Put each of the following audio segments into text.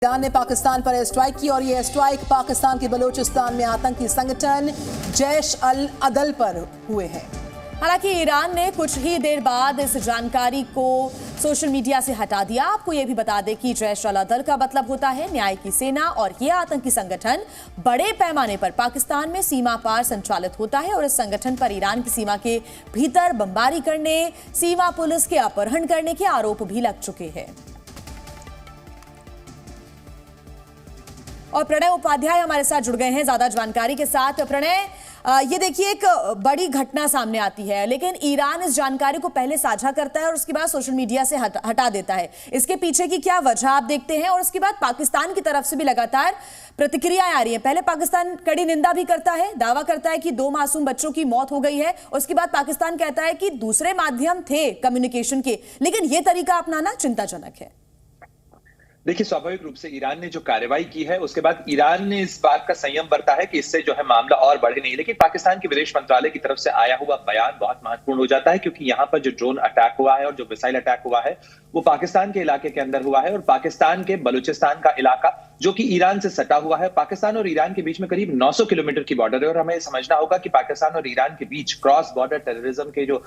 Iran ने पाकिस्तान पर air strike की और ये एयर स्ट्राइक पाकिस्तान के बलूचिस्तान में आतंकी संगठन जैश अल अदल पर हुए हैं। हालांकि ईरान ने कुछ ही देर बाद इस जानकारी को सोशल मीडिया से हटा दिया। आपको यह भी बता दें कि जैश अल अदल का मतलब होता है न्याय की सेना और यह आतंकी संगठन बड़े पैमाने पर पाकिस्तान में सीमा पार संचालित होता है और इस संगठन पर ईरान की सीमा के भीतर बमबारी करने, सीमा पुलिस के अपहरण करने के आरोप भी लग चुके हैं। और प्रणय उपाध्याय हमारे साथ जुड़ गए हैं ज्यादा जानकारी के साथ। प्रणय, ये देखिए एक बड़ी घटना सामने आती है, लेकिन ईरान इस जानकारी को पहले साझा करता है और उसके बाद सोशल मीडिया से हटा देता है। इसके पीछे की क्या वजह आप देखते हैं? और उसके बाद पाकिस्तान की तरफ से भी लगातार प्रतिक्रियाएं आ रही हैं। पहले पाकिस्तान कड़ी निंदा भी करता है, दावा करता है कि 2 मासूम बच्चों की मौत हो गई है। उसके बाद पाकिस्तान कहता है कि दूसरे माध्यम थे कम्युनिकेशन के, लेकिन यह तरीका अपनाना चिंताजनक है। देखिए, स्वाभाविक रूप से ईरान ने जो कार्रवाई की है उसके बाद ईरान ने इस बात का संयम बरता है कि इससे जो है मामला और बढ़े नहीं। लेकिन पाकिस्तान के विदेश मंत्रालय की तरफ से आया हुआ बयान बहुत महत्वपूर्ण हो जाता है, क्योंकि यहाँ पर जो ड्रोन अटैक हुआ है और जो मिसाइल अटैक हुआ है वो पाकिस्तान के इलाके के अंदर हुआ है और पाकिस्तान के बलूचिस्तान का इलाका जो कि ईरान से सटा हुआ है। पाकिस्तान और ईरान के बीच में करीब 900 किलोमीटर की बॉर्डर है और हमें समझना होगा कि पाकिस्तान और ईरान के बीच क्रॉस बॉर्डर टेररिज्म के जो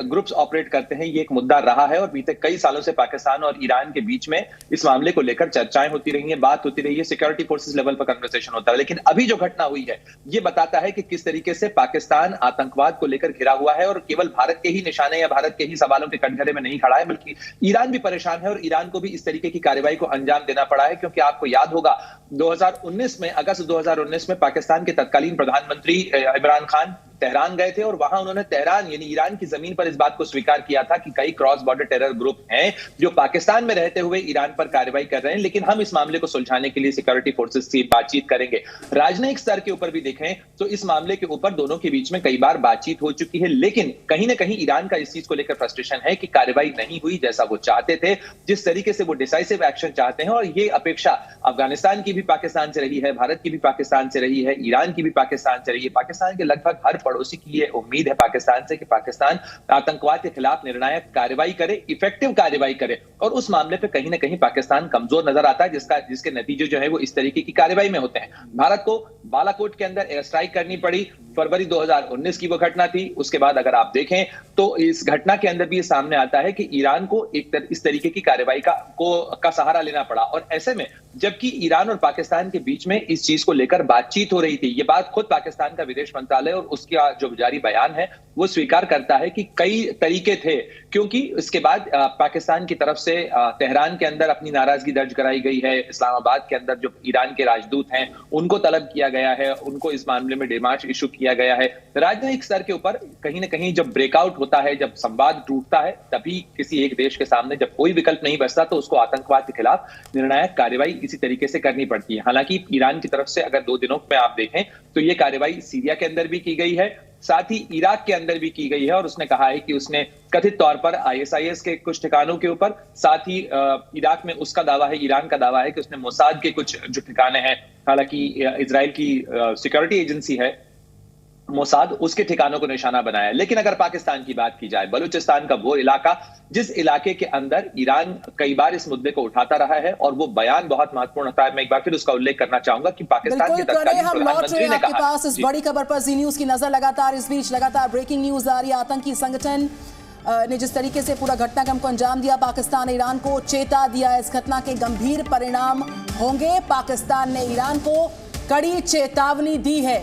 ग्रुप्स ऑपरेट करते हैं, ये एक मुद्दा रहा है और बीते कई सालों से पाकिस्तान और ईरान के बीच में इस मामले को लेकर चर्चाएं होती रही है, बात होती रही है, सिक्योरिटी फोर्सेस लेवल पर कन्वर्सेशन होता है। लेकिन अभी जो घटना हुई है ये बताता है कि किस तरीके से पाकिस्तान आतंकवाद को लेकर घिरा हुआ है और केवल भारत के ही निशाने या भारत के ही सवालों के कटघरे में नहीं खड़ा है, बल्कि ईरान भी परेशान है और ईरान को भी इस तरीके की कार्रवाई को अंजाम देना पड़ा है। क्योंकि आपको याद होगा 2019 में, अगस्त 2019 में पाकिस्तान के तत्कालीन प्रधानमंत्री इमरान खान तेहरान गए थे और वहां उन्होंने तेहरान यानी ईरान की जमीन पर इस बात को स्वीकार किया था कि कई क्रॉस बॉर्डर टेरर ग्रुप हैं जो पाकिस्तान में रहते हुए ईरान पर कार्रवाई कर रहे हैं, लेकिन हम इस मामले को सुलझाने के लिए सिक्योरिटी फोर्सेस से बातचीत करेंगे। राजनयिक स्तर के ऊपर भी देखें तो इस मामले के ऊपर दोनों के बीच में कई बार बातचीत हो चुकी है, लेकिन कहीं ना कहीं ईरान का इस चीज को लेकर फ्रस्ट्रेशन है कि कार्रवाई नहीं हुई जैसा वो चाहते थे, जिस तरीके से वो डिसाइसिव एक्शन चाहते हैं। और ये अपेक्षा अफगानिस्तान की भी पाकिस्तान से रही है, भारत की भी पाकिस्तान से रही है, ईरान की भी पाकिस्तान से रही है। पाकिस्तान के लगभग हर पड़ोसी की ये उम्मीद है पाकिस्तान से कि पाकिस्तान आतंकवाद के खिलाफ निर्णायक कार्रवाई करे, इफेक्टिव कार्रवाई करे, और उस मामले पे कहीं ना कहीं पाकिस्तान कमजोर नजर आता है, जिसके नतीजे जो है वो इस तरीके की कार्रवाई में होते हैं। भारत को बालाकोट के अंदर एयर स्ट्राइक करनी पड़ी, फरवरी 2019 की वो घटना थी। उसके बाद अगर आप देखें तो इस घटना के अंदर भी ये सामने आता है कि ईरान को इस तरीके की कार्रवाई का सहारा लेना पड़ा। और ऐसे में जबकि ईरान और पाकिस्तान के बीच में इस चीज को लेकर बातचीत हो रही थी, ये बात खुद पाकिस्तान का विदेश मंत्रालय और उसका जो जारी बयान है वो स्वीकार करता है कि कई तरीके थे, क्योंकि इसके बाद पाकिस्तान की तरफ से तेहरान के अंदर अपनी नाराजगी दर्ज कराई गई है। इस्लामाबाद के अंदर जो ईरान के राजदूत हैं उनको तलब किया गया है, उनको इस मामले में डिमार्च इशू किया गया है। राजनयिक स्तर के ऊपर कहीं ना कहीं जब ब्रेकआउट होता है, जब संवाद टूटता है, तभी किसी एक देश के सामने जब कोई विकल्प नहीं बचता तो उसको आतंकवाद के खिलाफ निर्णायक कार्रवाई इसी तरीके से करनी पड़ती है। हालांकि ईरान की तरफ से अगर 2 दिनों में आप देखें तो ये कार्रवाई सीरिया के अंदर भी की गई है, साथ ही इराक के अंदर भी की गई है और उसने कहा है कि उसने कथित तौर पर आईएसआईएस के कुछ ठिकानों के ऊपर, साथ ही इराक में उसका दावा है, ईरान का दावा है कि उसने मोसाद के कुछ जो ठिकाने हैं, हालांकि इजराइल की सिक्योरिटी एजेंसी है मोसाद, उसके ठिकानों को निशाना बनाया। लेकिन अगर पाकिस्तान की बात की जाए, बलूचिस्तान का वो इलाका जिस इलाके के अंदर ईरान कई बार इस मुद्दे को उठाता रहा है और वो बयान बहुत महत्वपूर्ण होता है, मैं एक बार फिर उसका उल्लेख करना चाहूंगा कि पाकिस्तान के तत्कालीन प्रधानमंत्री ने कहा, पास इस बड़ी खबर पर जी न्यूज की नजर लगातार, इस बीच लगातार ब्रेकिंग न्यूज आ रही है। आतंकी संगठन ने जिस तरीके से पूरा घटनाक्रम को अंजाम दिया, पाकिस्तान ने ईरान को चेता दिया इस घटना के गंभीर परिणाम होंगे। पाकिस्तान ने ईरान को कड़ी चेतावनी दी है,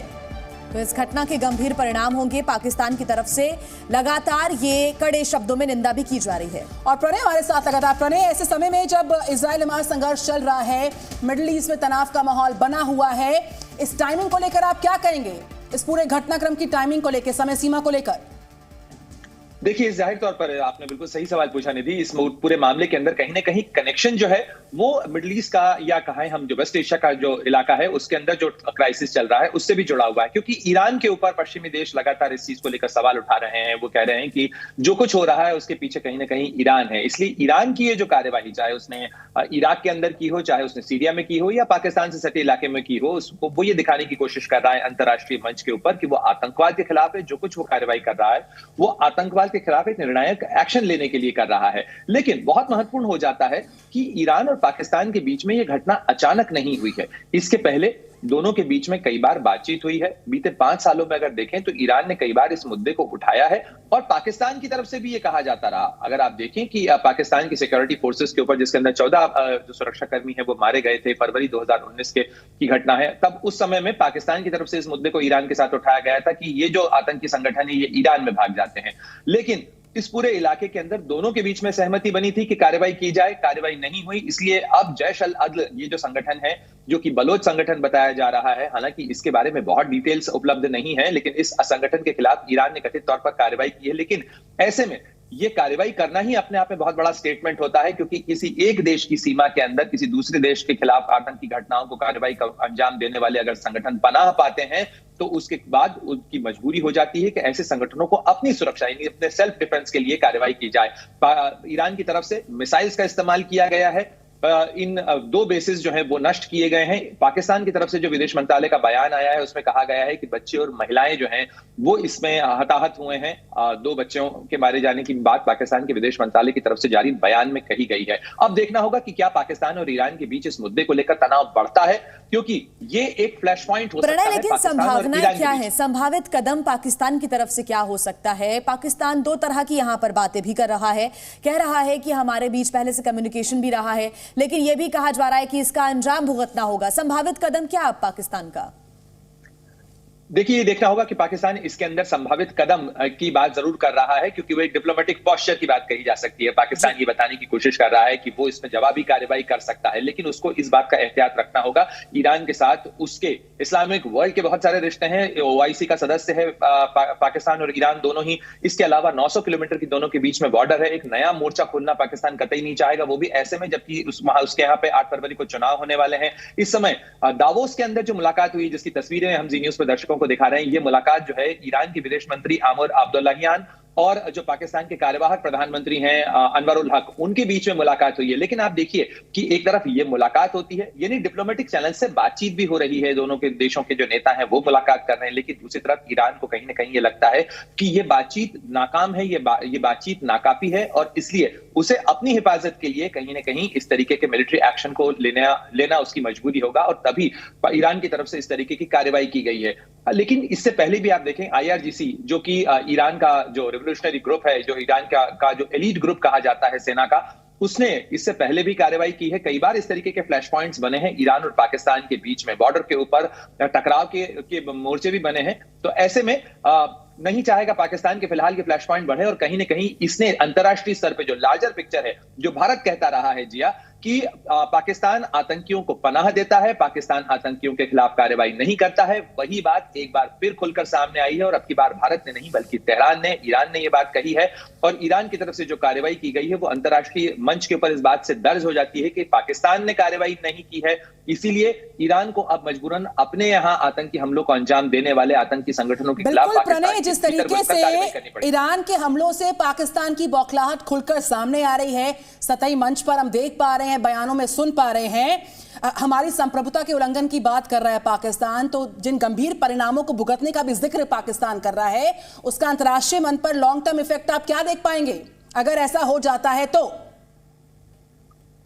तो इस घटना के गंभीर परिणाम होंगे। पाकिस्तान की तरफ से लगातार ये कड़े शब्दों में निंदा भी की जा रही है। और प्रणय हमारे साथ लगातार। प्रणय, ऐसे समय में जब इजराइल हमास संघर्ष चल रहा है, मिडिल ईस्ट में तनाव का माहौल बना हुआ है, इस टाइमिंग को लेकर आप क्या कहेंगे? इस पूरे घटनाक्रम की टाइमिंग को लेकर, समय सीमा को लेकर? देखिए, जाहिर तौर पर आपने बिल्कुल सही सवाल पूछा निधि। इस पूरे मामले के अंदर कहीं ना कहीं कनेक्शन जो है वो मिडिल ईस्ट का, या कहें हम जो वेस्ट एशिया का जो इलाका है उसके अंदर जो क्राइसिस चल रहा है उससे भी जुड़ा हुआ है, क्योंकि ईरान के ऊपर पश्चिमी देश लगातार इस चीज को लेकर सवाल उठा रहे हैं। वो कह रहे हैं कि जो कुछ हो रहा है उसके पीछे कहीं ना कहीं ईरान है। इसलिए ईरान की ये जो कार्यवाही, चाहे उसने इराक के अंदर की हो, चाहे उसने सीरिया में की हो या पाकिस्तान से सटे इलाके में की हो, उसको वो ये दिखाने की कोशिश कर रहा है अंतर्राष्ट्रीय मंच के ऊपर कि वो आतंकवाद के खिलाफ है। जो कुछ वो कार्रवाई कर रहा है वो आतंकवाद इस्राइल के खिलाफ एक निर्णायक एक्शन लेने के लिए कर रहा है। लेकिन बहुत महत्वपूर्ण हो जाता है कि ईरान और पाकिस्तान के बीच में यह घटना अचानक नहीं हुई है। इसके पहले दोनों के बीच में कई बार बातचीत हुई है। बीते 5 सालों में अगर देखें तो ईरान ने कई बार इस मुद्दे को उठाया है और पाकिस्तान की तरफ से भी ये कहा जाता रहा। अगर आप देखें कि पाकिस्तान की सिक्योरिटी फोर्सेस के ऊपर, जिसके अंदर 14 जो सुरक्षाकर्मी हैं वो मारे गए थे, फरवरी 2019 की घटना है, तब उस समय में पाकिस्तान की तरफ से इस मुद्दे को ईरान के साथ उठाया गया था कि ये जो आतंकी संगठन है ये ईरान में भाग जाते हैं। लेकिन इस पूरे इलाके के अंदर दोनों के बीच में सहमति बनी थी कि कार्रवाई की जाए, कार्रवाई नहीं हुई। इसलिए अब जैश अल अदल ये जो संगठन है, जो कि बलोच संगठन बताया जा रहा है, हालांकि इसके बारे में बहुत डिटेल्स उपलब्ध नहीं है, लेकिन इस संगठन के खिलाफ ईरान ने कथित तौर पर कार्रवाई की है। लेकिन ऐसे में ये कार्रवाई करना ही अपने आप में बहुत बड़ा स्टेटमेंट होता है, क्योंकि किसी एक देश की सीमा के अंदर किसी दूसरे देश के खिलाफ आतंकी घटनाओं को कार्रवाई का अंजाम देने वाले अगर संगठन पनाह पाते हैं तो उसके बाद उनकी मजबूरी हो जाती है कि ऐसे संगठनों को अपनी सुरक्षा यानी अपने सेल्फ डिफेंस के लिए कार्रवाई की जाए। ईरान की तरफ से मिसाइल्स का इस्तेमाल किया गया है। इन 2 बेसिस जो हैं वो नष्ट किए गए हैं। पाकिस्तान की तरफ से जो विदेश मंत्रालय का बयान आया है उसमें कहा गया है कि बच्चे और महिलाएं जो हैं वो इसमें हताहत हुए हैं। 2 बच्चों के मारे जाने की बात पाकिस्तान के विदेश मंत्रालय की तरफ से जारी बयान में कही गई है। अब देखना होगा कि क्या पाकिस्तान और ईरान के बीच इस मुद्दे को लेकर तनाव बढ़ता है, क्योंकि ये एक फ्लैश पॉइंट हो सकता है। लेकिन संभावनाएं क्या है, संभावित कदम पाकिस्तान की तरफ से क्या हो सकता है? पाकिस्तान 2 तरह की यहां पर बातें भी कर रहा है, कह रहा है कि हमारे बीच पहले से कम्युनिकेशन भी रहा है, लेकिन यह भी कहा जा रहा है कि इसका अंजाम भुगतना होगा। संभावित कदम क्या अब पाकिस्तान का? देखिए, ये देखना होगा कि पाकिस्तान इसके अंदर संभावित कदम की बात जरूर कर रहा है, क्योंकि वो एक डिप्लोमेटिक पॉस्चर की बात कही जा सकती है। पाकिस्तान ये बताने की कोशिश कर रहा है कि वो इसमें जवाबी कार्रवाई कर सकता है, लेकिन उसको इस बात का एहतियात रखना होगा। ईरान के साथ उसके इस्लामिक वर्ल्ड के बहुत सारे रिश्ते हैं, OIC का सदस्य है पाकिस्तान और ईरान दोनों ही। इसके अलावा 900 किलोमीटर की दोनों के बीच में बॉर्डर है। एक नया मोर्चा खोलना पाकिस्तान कतई नहीं चाहेगा, वो भी ऐसे में जबकि उसके यहाँ पे 8 फरवरी को चुनाव होने वाले हैं। इस समय दावोस के अंदर जो मुलाकात हुई, जिसकी तस्वीरें हम जी न्यूज पर दर्शकों को दिखा रहे हैं, ये मुलाकात जो है ईरान के विदेश मंत्री आमिर अब्दुल्लाहियान और जो पाकिस्तान के कार्यवाहक प्रधानमंत्री हैं अनवरुल हक, उनके बीच में मुलाकात हुई है। लेकिन आप देखिए कि एक तरफ ये मुलाकात होती है, यानी डिप्लोमेटिक चैनल से बातचीत भी हो रही है, दोनों के देशों के जो नेता हैं वो मुलाकात कर रहे हैं, लेकिन दूसरी तरफ ईरान को कहीं ना कहीं ये लगता है कि ये बातचीत नाकाम है, ये बातचीत नाकाफी है, और इसलिए उसे अपनी हिफाजत के लिए कहीं ना कहीं इस तरीके के मिलिट्री एक्शन को लेना उसकी मजबूरी होगा, और तभी ईरान की तरफ से इस तरीके की कार्रवाई की गई है। लेकिन इससे पहले भी आप देखें IRGC, जो कि ईरान का जो रिवोल्यूशनरी ग्रुप है, जो ईरान का जो एलीट ग्रुप कहा जाता है सेना का, उसने इससे पहले भी कार्रवाई की है। कई बार इस तरीके के फ्लैश पॉइंट्स बने हैं ईरान और पाकिस्तान के बीच में, बॉर्डर के ऊपर टकराव के मोर्चे भी बने हैं। तो ऐसे में नहीं चाहेगा पाकिस्तान के फिलहाल के फ्लैश पॉइंट बढ़े, और कहीं ना कहीं इसने अंतरराष्ट्रीय स्तर पे जो लार्जर पिक्चर है, जो भारत कहता रहा है जिया कि पाकिस्तान आतंकियों को पनाह देता है, पाकिस्तान आतंकियों के खिलाफ कार्रवाई नहीं करता है, वही बात एक बार फिर खुलकर सामने आई है। और अब की बार भारत ने नहीं बल्कि तेहरान ने, ईरान ने यह बात कही है, और ईरान की तरफ से जो कार्रवाई की गई है वो अंतरराष्ट्रीय मंच के ऊपर इस बात से दर्ज हो जाती है कि पाकिस्तान ने कार्रवाई नहीं की है। इसीलिए ईरान को अब मजबूरन अपने यहाँ आतंकी हमलों को अंजाम देने वाले आतंकी संगठनों के खिलाफ जिस तरीके से ईरान के हमलों से पाकिस्तान की बौखलाहट खुलकर सामने आ रही है, सतही मंच पर हम देख पा रहे हैं, बयानों में सुन पा रहे हैं, हमारी संप्रभुता के उल्लंघन की बात कर रहा है पाकिस्तान, तो जिन गंभीर परिणामों को भुगतने का भी जिक्र पाकिस्तान कर रहा है, उसका अंतर्राष्ट्रीय मंच पर लॉन्ग टर्म इफेक्ट आप क्या देख पाएंगे अगर ऐसा हो जाता है तो?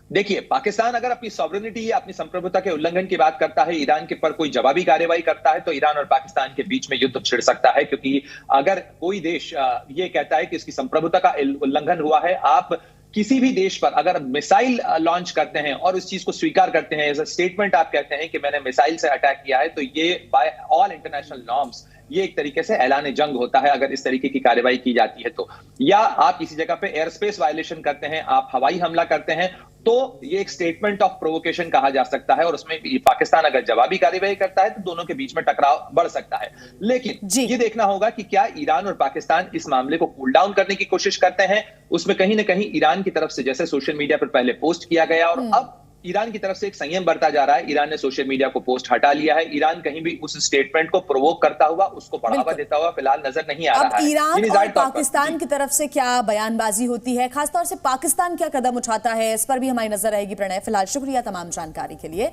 देखिए, पाकिस्तान अगर अपनी सॉवरेनिटी या अपनी संप्रभुता के उल्लंघन की बात करता है, ईरान के पर कोई जवाबी कार्रवाई करता है, तो ईरान और पाकिस्तान के बीच में युद्ध छिड़ सकता है। क्योंकि अगर कोई देश ये कहता है कि इसकी संप्रभुता का उल्लंघन हुआ है, आप किसी भी देश पर अगर मिसाइल लॉन्च करते हैं और उस चीज को स्वीकार करते हैं, एज अ स्टेटमेंट आप कहते हैं कि मैंने मिसाइल से अटैक किया है, तो ये बाय ऑल इंटरनेशनल नॉर्म्स ये एक तरीके से ऐलान जंग होता है अगर इस तरीके की कार्रवाई की जाती है तो। या आप किसी जगह पे एयर स्पेस वायलेशन करते हैं, आप हवाई हमला करते हैं, तो ये एक स्टेटमेंट ऑफ प्रोवोकेशन कहा जा सकता है, और उसमें पाकिस्तान अगर जवाबी कार्रवाई करता है तो दोनों के बीच में टकराव बढ़ सकता है। लेकिन ये देखना होगा कि क्या ईरान और पाकिस्तान इस मामले को कूल डाउन करने की कोशिश करते हैं। उसमें कहीं ना कहीं ईरान की तरफ से, जैसे सोशल मीडिया पर पहले पोस्ट किया गया और अब ईरान की तरफ से एक संयम बरता जा रहा है, ईरान ने सोशल मीडिया को पोस्ट हटा लिया है, ईरान कहीं भी उस स्टेटमेंट को प्रोवोक करता हुआ, उसको बढ़ावा देता हुआ फिलहाल नजर नहीं आ रहा है। ईरान और पाकिस्तान की तरफ से क्या बयानबाजी होती है, खासतौर से पाकिस्तान क्या कदम उठाता है, इस पर भी हमारी नजर रहेगी। प्रणय, फिलहाल शुक्रिया तमाम जानकारी के लिए।